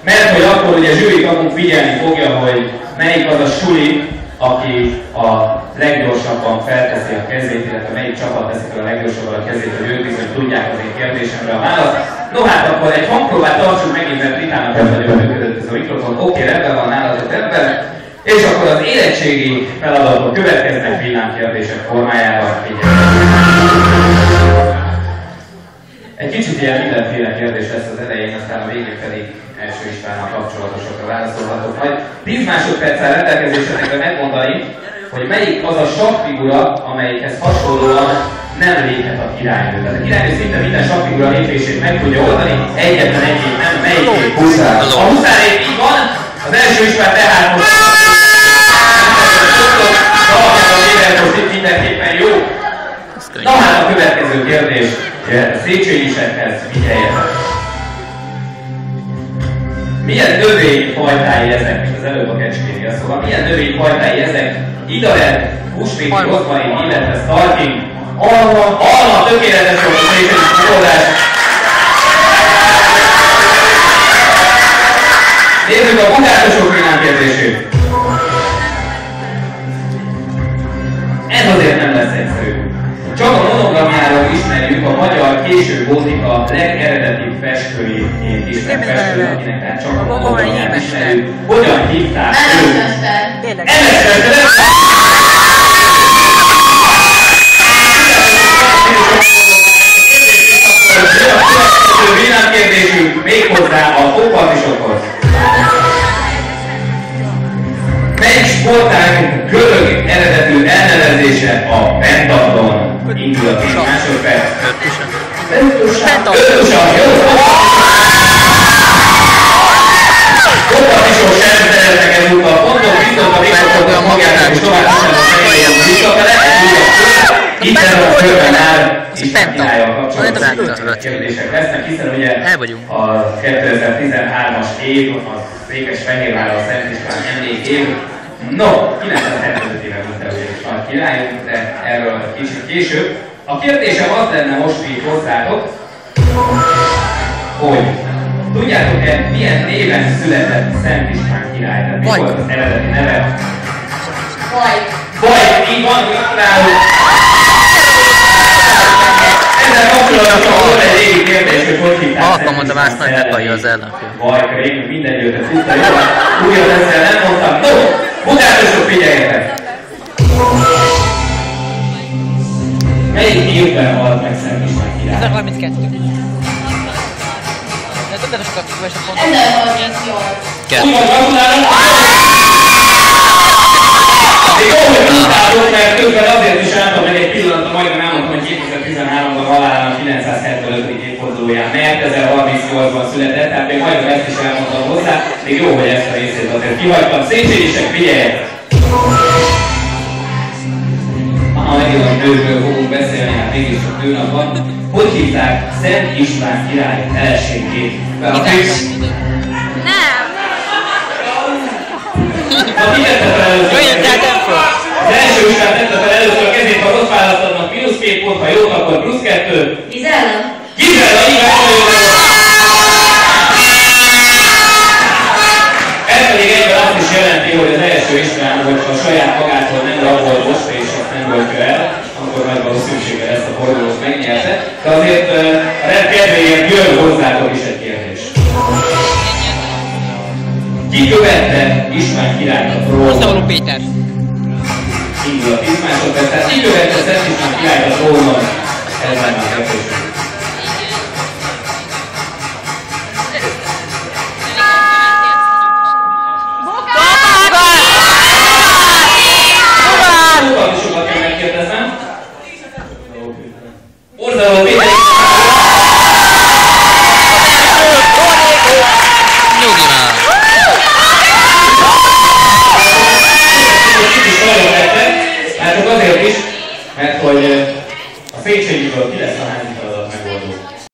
Mert hogy akkor ugye zsűri kapunk figyelni fogja, hogy melyik az a suli, aki a leggyorsabban felteszi a kezét, illetve melyik csapat teszi fel a leggyorsabban a kezét, hogy ők bizony tudják az én kérdésemre a választ. No hát akkor egy hangpróbát tartsuk megint, mert Ritának nem nagyon működött ez a mikrofon. Oké, rendben van nálad a tervben. És akkor az érettségi feladatok következnek villámkérdések formájában. Egy kicsit ilyen mindenféle kérdés lesz az elején, aztán a végén pedig első Istvánnal kapcsolatosokra válaszolhatok majd. 10 másodperccel rendelkezésetekre megmondani, hogy melyik az a sakkfigura, amelyikhez hasonlóan nem léphet a királynő. Tehát a királynő szinte minden sakkfigura lépését meg tudja oldani, egyetlen egyik nem, melyik huszár. A huszárét így van, az első István tehát most most itt mindenképpen jó. Na hát a következő kérdés, a Széchenyisekhez figyeljetek. Milyen növényfajtái ezek, mint az előbb a kecskénél, szóval milyen növényfajtái ezek? Idaret, húsvéti, rozmarin, illetve starking, alma, tökéletes volt a Széchenyi megoldás. Nézzük a bogátosok villámkérdését. Ez azért nem lesz egyszerű. Csak a monogramjáról ismerjük a magyar késő gótika legeredetibb festőjét ismert festőt, akinek tehát csak a monogramját ismerjük. Hogyan hívták őt? Emesmester! A villámkérdésünk méghozzá a tópartisokhoz. Melyik sportág görög eredetű elnevezése a pentatlon? Indul a 10 másodperc. Öttusan, jó! Tópartisok sem szereznek ezúttal pontot, viszont a mikrofont magjának és tovább is visszafele. Itt ezen a körben áll István királlyal kapcsolatos kérdések lesznek, hiszen ugye a 2013-as év, a Székesfehérvár, a Szent István emlékév. No, 975 éve volt előtt is van királyunk, de erről egy kicsit később. A kérdésem az lenne most így hozzátok, hogy tudjátok-e, milyen néven született Szent István király? Tehát mi volt az eredeti neve? Baj, így van, gratulálunk! Ezzel kapcsolatban volt egy régi kérdés, hogy hívták alkalmat másnak meghallja az ellenfél. Bajkrék, minden jöttet tudta, jól, újat ezzel nem mondtam. No, bogátosok, figyeljetek! Melyik évben halt meg Szent István király? 1032. De többet sokat kövesek pontot. 1038. Úgymond gratulálunk! Még jó, hogy tudtátok, mert közben azért is álltam meg egy pillanatra, majdnem elmondtam, hogy 2013-ban halálának 975. évfordulóján, mert 1038-ban született, tehát még majdnem ezt is elmondtam hozzá, még jó, hogy ezt a részét azért kihagytam. Széchenyisek, figyeljetek! Megint a nőkről fogunk beszélni, hát mégiscsak nőnap van. Hogy hívták Szent István király feleségét? Nem! Ha ki tette fel először? Az első István tette fel először a kezét, ha rossz választ adnak -2 pont, ha jót, akkor +2. Gizella. Gizella, igen, ez pedig egyben azt is jelenti, hogy az első István, hogyha a saját magától nem rabolt most, és azt nem voltja el, akkor nagy valószínűséggel ezt a fordulót megnyerte. De azért a rend kedvéért jön hozzátok is egy kérdés. Ki követte István királyt a trónon? Hozzávaló Péter. Indul a 10 másodperc, tehát ki követte Szent István királyt a trónon?